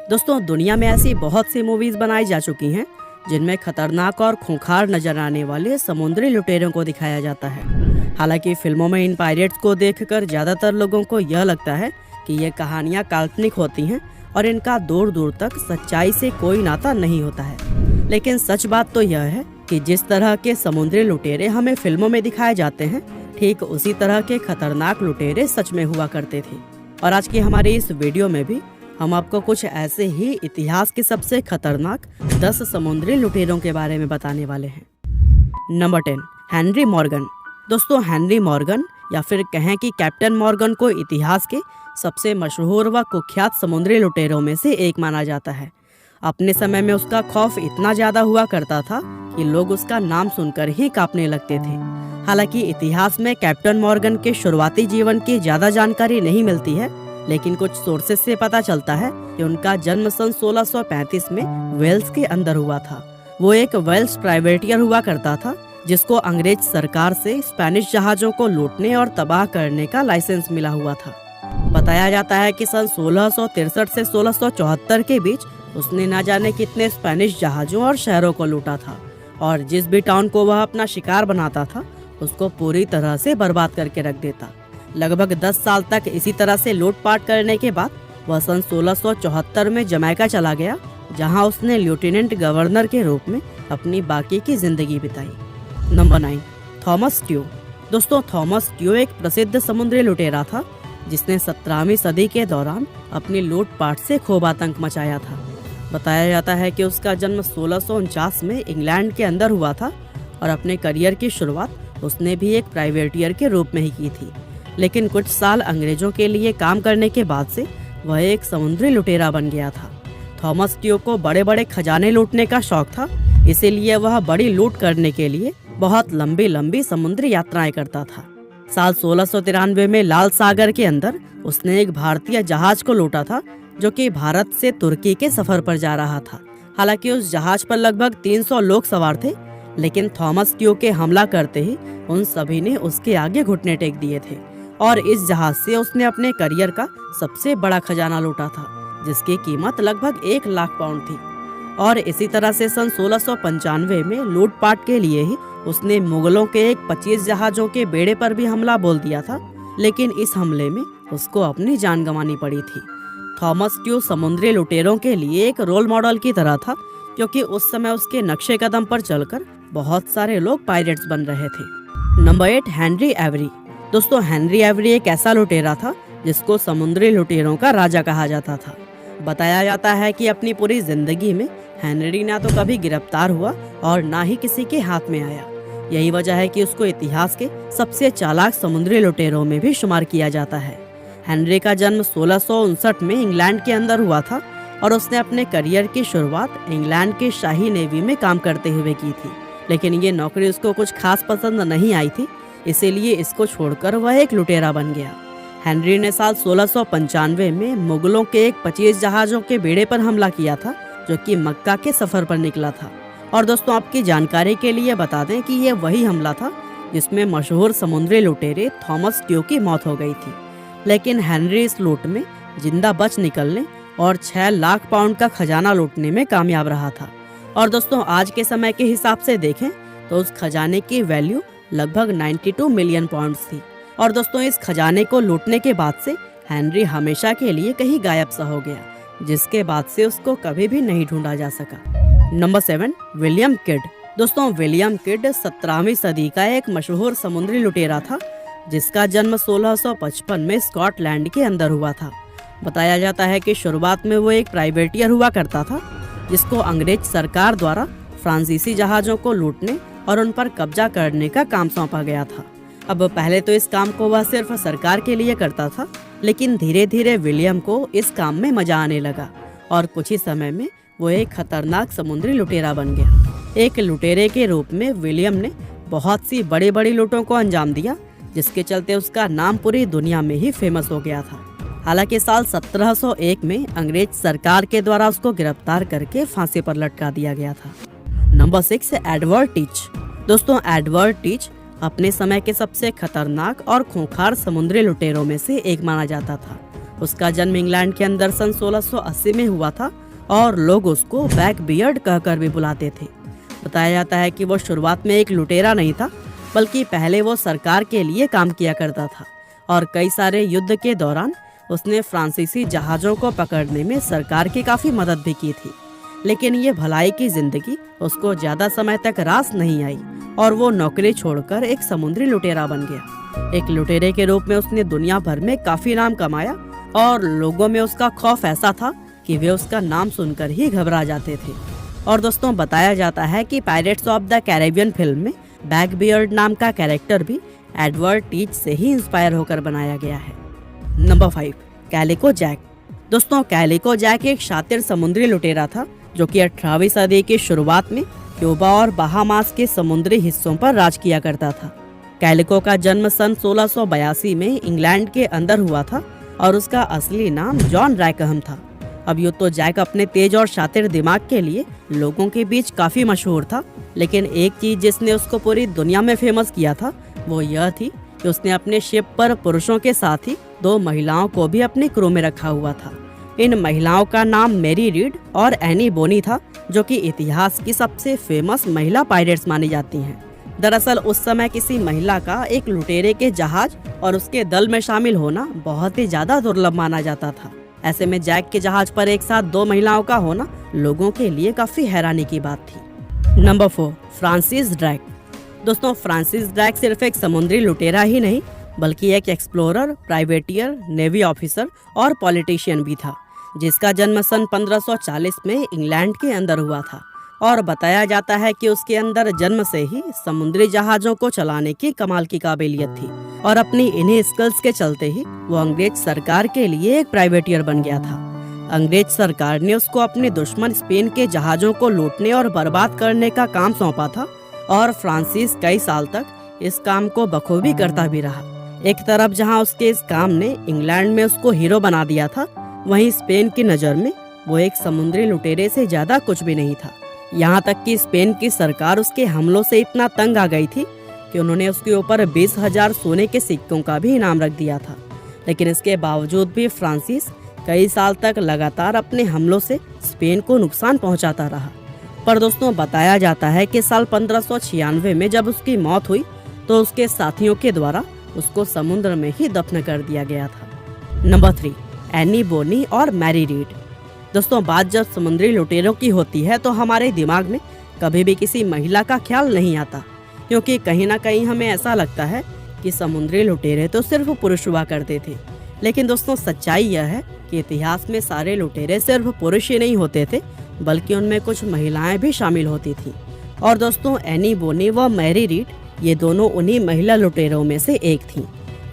दोस्तों, दुनिया में ऐसी बहुत सी मूवीज बनाई जा चुकी हैं जिनमें खतरनाक और खूंखार नजर आने वाले समुद्री लुटेरों को दिखाया जाता है। हालांकि फिल्मों में इन पायरेट्स को देखकर ज्यादातर लोगों को यह लगता है कि ये कहानियां काल्पनिक होती हैं और इनका दूर दूर तक सच्चाई से कोई नाता नहीं होता है। लेकिन सच बात तो यह है कि जिस तरह के समुद्री लुटेरे हमें फिल्मों में दिखाए जाते हैं, ठीक उसी तरह के खतरनाक लुटेरे सच में हुआ करते थे। और आज की हमारी इस वीडियो में भी हम आपको कुछ ऐसे ही इतिहास के सबसे खतरनाक 10 समुद्री लुटेरों के बारे में बताने वाले हैं। Number 10, Henry Morgan. दोस्तों, हेनरी मॉर्गन या फिर कहें कि कैप्टन मॉर्गन को इतिहास के सबसे मशहूर व कुख्यात समुद्री लुटेरों में से एक माना जाता है। अपने समय में उसका खौफ इतना ज्यादा हुआ करता था कि लोग उसका नाम सुनकर ही कांपने लगते थे। हालांकि इतिहास में कैप्टन मॉर्गन के शुरुआती जीवन की ज्यादा जानकारी नहीं मिलती है, लेकिन कुछ सोर्सेस से पता चलता है कि उनका जन्म सन 1635 में वेल्स के अंदर हुआ था। वो एक वेल्स प्राइवेटियर हुआ करता था जिसको अंग्रेज सरकार से स्पेनिश जहाजों को लूटने और तबाह करने का लाइसेंस मिला हुआ था। बताया जाता है कि सन 1663 से 1674 के बीच उसने न जाने कितने स्पेनिश जहाजों और शहरों को लूटा था, और जिस भी टाउन को वह अपना शिकार बनाता था उसको पूरी तरह से बर्बाद करके रख देता। लगभग 10 साल तक इसी तरह से लूटपाट करने के बाद वह सन 1674 में जमैका चला गया, जहां उसने लेफ्टिनेंट गवर्नर के रूप में अपनी बाकी की जिंदगी बिताई। नंबर 9, थॉमस ट्यू। दोस्तों, थॉमस ट्यू एक प्रसिद्ध समुद्री लुटेरा था जिसने 17वीं सदी के दौरान अपनी लूटपाट से खूब आतंक मचाया था। बताया जाता है कि उसका जन्म 1649 में इंग्लैंड के अंदर हुआ था और अपने करियर की शुरुआत उसने भी एक प्राइवेटियर के रूप में ही की थी। लेकिन कुछ साल अंग्रेजों के लिए काम करने के बाद से वह एक समुद्री लुटेरा बन गया था। थॉमस ट्यू को बड़े बड़े खजाने लूटने का शौक था, इसीलिए वह बड़ी लूट करने के लिए बहुत लंबी लंबी समुद्री यात्राएं करता था। साल 1693 में लाल सागर के अंदर उसने एक भारतीय जहाज को लूटा था जो कि भारत से तुर्की के सफर पर जा रहा था। हालांकि उस जहाज पर लगभग 300 लोग सवार थे, लेकिन थॉमस ट्यू के हमला करते ही उन सभी ने उसके आगे घुटने टेक दिए थे और इस जहाज से उसने अपने करियर का सबसे बड़ा खजाना लूटा था, जिसकी कीमत लगभग 1 लाख पाउंड थी। और इसी तरह से सन 1695 में लूटपाट के लिए ही उसने मुगलों के एक 25 जहाजों के बेड़े पर भी हमला बोल दिया था, लेकिन इस हमले में उसको अपनी जान गंवानी पड़ी थी। थॉमस ट्यू समुद्री लुटेरों के लिए एक रोल मॉडल की तरह था, क्योंकि उस समय उसके नक्शे कदम पर चलकर बहुत सारे लोग पायरेट्स बन रहे थे। Number 8, Henry every. दोस्तों, हेनरी एवरी एक ऐसा लुटेरा था जिसको समुद्री लुटेरों का राजा कहा जाता था। बताया जाता है कि अपनी पूरी जिंदगी में हेनरी ना तो कभी गिरफ्तार हुआ और ना ही किसी के हाथ में आया। यही वजह है कि उसको इतिहास के सबसे चालाक समुद्री लुटेरों में भी शुमार किया जाता है। हेनरी का जन्म 1659 में इंग्लैंड के अंदर हुआ था और उसने अपने करियर की शुरुआत इंग्लैंड के शाही नेवी में काम करते हुए की थी, लेकिन ये नौकरी उसको कुछ खास पसंद नहीं आई थी, इसीलिए इसको छोड़कर वह एक लुटेरा बन गया। हेनरी ने साल 1695 में मुगलों के एक 25 जहाजों के बेड़े पर हमला किया था जो कि मक्का के सफर पर निकला था। और दोस्तों, आपकी जानकारी के लिए बता दें कि यह वही हमला था जिसमें मशहूर समुद्री लुटेरे थॉमस ट्यू की मौत हो गई थी। लेकिन हेनरी इस लूट में जिंदा बच निकलने और 6 लाख पाउंड का खजाना लूटने में कामयाब रहा था। और दोस्तों, आज के समय के हिसाब से देखें तो उस खजाने की वैल्यू लगभग 92 मिलियन पाउंड्स थी। और दोस्तों, इस खजाने को लूटने के बाद से हेनरी हमेशा के लिए कहीं गायब सा हो गया, जिसके बाद से उसको कभी भी नहीं ढूंढा जा सका। Number 7, William kid. दोस्तों, विलियम किड 17वीं सदी का एक मशहूर समुद्री लुटेरा था जिसका जन्म 1655 में स्कॉटलैंड के अंदर हुआ था। बताया जाता है कि शुरुआत में वो एक प्राइवेटियर हुआ करता था जिसको अंग्रेज सरकार द्वारा फ्रांसीसी जहाजों को लूटने और उन पर कब्जा करने का काम सौंपा गया था। अब पहले तो इस काम को वह सिर्फ सरकार के लिए करता था, लेकिन धीरे धीरे विलियम को इस काम में मजा आने लगा और कुछ ही समय में वो एक खतरनाक समुद्री लुटेरा बन गया। एक लुटेरे के रूप में विलियम ने बहुत सी बड़ी बड़ी लूटों को अंजाम दिया, जिसके चलते उसका नाम पूरी दुनिया में ही फेमस हो गया था। हालांकि साल 1701 में अंग्रेज सरकार के द्वारा उसको गिरफ्तार करके फांसी पर लटका दिया गया था। Number 6, Edward teach. दोस्तों, एडवर्ड टीच अपने समय के सबसे खतरनाक और खूंखार समुद्री लुटेरों में से एक माना जाता था। उसका जन्म इंग्लैंड के अंदर सन 1680 में हुआ था और लोग उसको ब्लैक बियर्ड कहकर भी बुलाते थे। बताया जाता है कि वो शुरुआत में एक लुटेरा नहीं था, बल्कि पहले वो सरकार के लिए काम किया करता था और कई सारे युद्ध के दौरान उसने फ्रांसीसी जहाज़ों को पकड़ने में सरकार की काफ़ी मदद भी की थी। लेकिन ये भलाई की जिंदगी उसको ज़्यादा समय तक रास नहीं आई और वो नौकरी छोड़कर एक समुद्री लुटेरा बन गया। एक लुटेरे के रूप में उसने दुनिया भर में काफ़ी नाम कमाया और लोगों में उसका खौफ ऐसा था कि वे उसका नाम सुनकर ही घबरा जाते थे। और दोस्तों, बताया जाता है कि pirates of the Caribbean film में ब्लैक बियर्ड नाम का कैरेक्टर भी एडवर्ड टीच से ही इंस्पायर होकर बनाया गया है। Number 5, Calico Jack. दोस्तों, कैलिको जैक एक शातिर समुद्री लुटेरा था जो कि 18वीं सदी की शुरुआत में क्यूबा और बहामास के समुद्री हिस्सों पर राज किया करता था। कैलिको का जन्म सन 1682 में इंग्लैंड के अंदर हुआ था और उसका असली नाम जॉन रैकहम था। अब यूँ तो जैक अपने तेज और शातिर दिमाग के लिए लोगों के बीच काफी मशहूर था, लेकिन एक चीज जिसने उसको पूरी दुनिया में फेमस किया था वो यह थी कि उसने अपने शिप पर पुरुषों के साथ ही 2 महिलाओं को भी अपने क्रू में रखा हुआ था। इन महिलाओं का नाम मैरी रीड और एनी बोनी था, जो कि इतिहास की सबसे फेमस महिला पायरेट्स मानी जाती हैं। दरअसल उस समय किसी महिला का एक लुटेरे के जहाज और उसके दल में शामिल होना बहुत ही ज्यादा दुर्लभ माना जाता था। ऐसे में जैक के जहाज पर एक साथ 2 महिलाओं का होना लोगों के लिए काफी हैरानी की बात थी। Number 4, Francis Drake. दोस्तों, फ्रांसिस ड्रैक सिर्फ एक समुद्री लुटेरा ही नहीं बल्कि एक एक्सप्लोरर, प्राइवेटियर, नेवी ऑफिसर और पॉलिटिशियन भी था, जिसका जन्म सन 1540 में इंग्लैंड के अंदर हुआ था। और बताया जाता है कि उसके अंदर जन्म से ही समुद्री जहाजों को चलाने की कमाल की काबिलियत थी और अपनी इन्हीं स्किल्स के चलते ही वो अंग्रेज सरकार के लिए एक प्राइवेटियर बन गया था। अंग्रेज सरकार ने उसको अपने दुश्मन स्पेन के जहाजों को लूटने और बर्बाद करने का काम सौंपा था और फ्रांसिस कई साल तक इस काम को बखूबी करता भी रहा। एक तरफ जहां उसके इस काम ने इंग्लैंड में उसको हीरो बना दिया था, वहीं स्पेन की नज़र में वो एक समुद्री लुटेरे से ज़्यादा कुछ भी नहीं था। यहाँ तक कि स्पेन की सरकार उसके हमलों से इतना तंग आ गई थी कि उन्होंने उसके ऊपर 20,000 सोने के सिक्कों का भी इनाम रख दिया था। लेकिन इसके बावजूद भी फ्रांसिस कई साल तक लगातार अपने हमलों से स्पेन को नुकसान पहुंचाता रहा। पर दोस्तों, बताया जाता है कि साल 1596 में जब उसकी मौत हुई तो उसके साथियों के द्वारा उसको समुद्र में ही दफन कर दिया गया था। नंबर 3, एनी बोनी और मैरी रीड। दोस्तों, बात जब समुद्री लुटेरों की होती है तो हमारे दिमाग में कभी भी किसी महिला का ख्याल नहीं आता, क्योंकि कहीं ना कहीं हमें ऐसा लगता है कि समुद्री लुटेरे तो सिर्फ पुरुष हुआ करते थे। लेकिन दोस्तों, सच्चाई यह है कि इतिहास में सारे लुटेरे सिर्फ पुरुष ही नहीं होते थे, बल्कि उनमें कुछ महिलाएं भी शामिल होती थी। और दोस्तों, एनी बोनी व मैरी रीड ये दोनों उन्हीं महिला लुटेरों में से एक थी।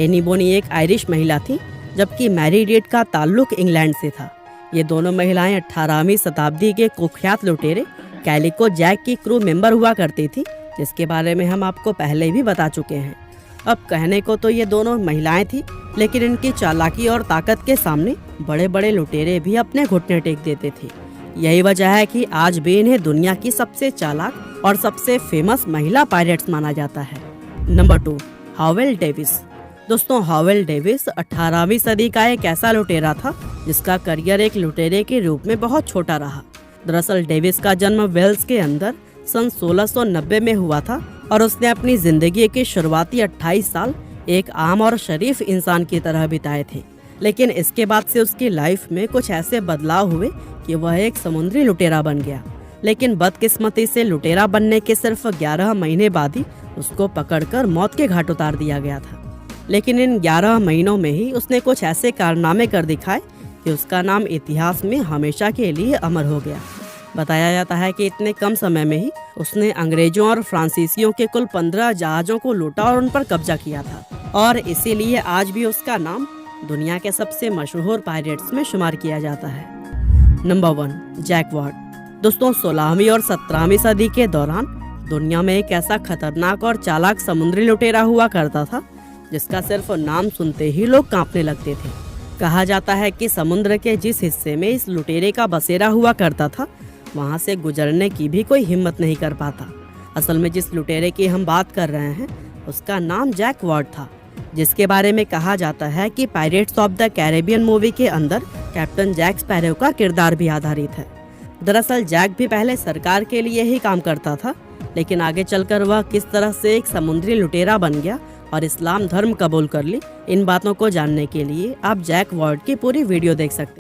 एनी बोनी एक आयरिश महिला थी, जबकि मैरी रीड का ताल्लुक इंग्लैंड से था। ये दोनों महिलाएं 18वीं शताब्दी के कुख्यात लुटेरे कैलिको जैक की क्रू मेंबर हुआ करती थी, जिसके बारे में हम आपको पहले भी बता चुके हैं। अब कहने को तो ये दोनों महिलाएं थी, लेकिन इनकी चालाकी और ताकत के सामने बड़े बड़े लुटेरे भी अपने घुटने टेक देते थे। यही वजह है कि आज भी इन्हें दुनिया की सबसे चालाक और सबसे फेमस महिला पायरेट्स माना जाता है। Number 2, Howell Davis. दोस्तों, हावेल डेविस 18वीं सदी का एक ऐसा लुटेरा था जिसका करियर एक लुटेरे के रूप में बहुत छोटा रहा। दरअसल डेविस का जन्म वेल्स के अंदर सन 1690 में हुआ था और उसने अपनी जिंदगी के शुरुआती 28 साल एक आम और शरीफ इंसान की तरह बिताए थे। लेकिन इसके बाद से उसकी लाइफ में कुछ ऐसे बदलाव हुए कि वह एक समुद्री लुटेरा बन गया। लेकिन बदकिस्मती से लुटेरा बनने के सिर्फ 11 महीने बाद ही उसको पकड़कर मौत के घाट उतार दिया गया था। लेकिन इन 11 महीनों में ही उसने कुछ ऐसे कारनामे कर दिखाए कि उसका नाम इतिहास में हमेशा के लिए अमर हो गया। बताया जाता है कि इतने कम समय में ही उसने अंग्रेजों और फ्रांसीसियों के कुल 15 जहाज़ों को लूटा और उन पर कब्जा किया था, और इसीलिए आज भी उसका नाम दुनिया के सबसे मशहूर पायरेट्स में शुमार किया जाता है। Number 1, Jack Ward. दोस्तों, 16वीं और 17वीं सदी के दौरान दुनिया में एक ऐसा खतरनाक और चालाक समुद्री लुटेरा हुआ करता था जिसका सिर्फ नाम सुनते ही लोग कांपने लगते थे। कहा जाता है कि समुद्र के जिस हिस्से में इस लुटेरे का बसेरा हुआ करता था, वहां से गुजरने की भी कोई हिम्मत नहीं कर पाता। असल में जिस लुटेरे की हम बात कर रहे हैं उसका नाम जैक वार्ड था। जिसके बारे में कहा जाता है कि pirates of the Caribbean movie के अंदर कैप्टन जैक स्पैरो का किरदार भी आधारित है। दरअसल जैक भी पहले सरकार के लिए ही काम करता था, लेकिन आगे चलकर वह किस तरह से एक समुद्री लुटेरा बन गया और इस्लाम धर्म कबूल कर ली, इन बातों को जानने के लिए आप जैक वर्ल्ड की पूरी वीडियो देख सकते हैं।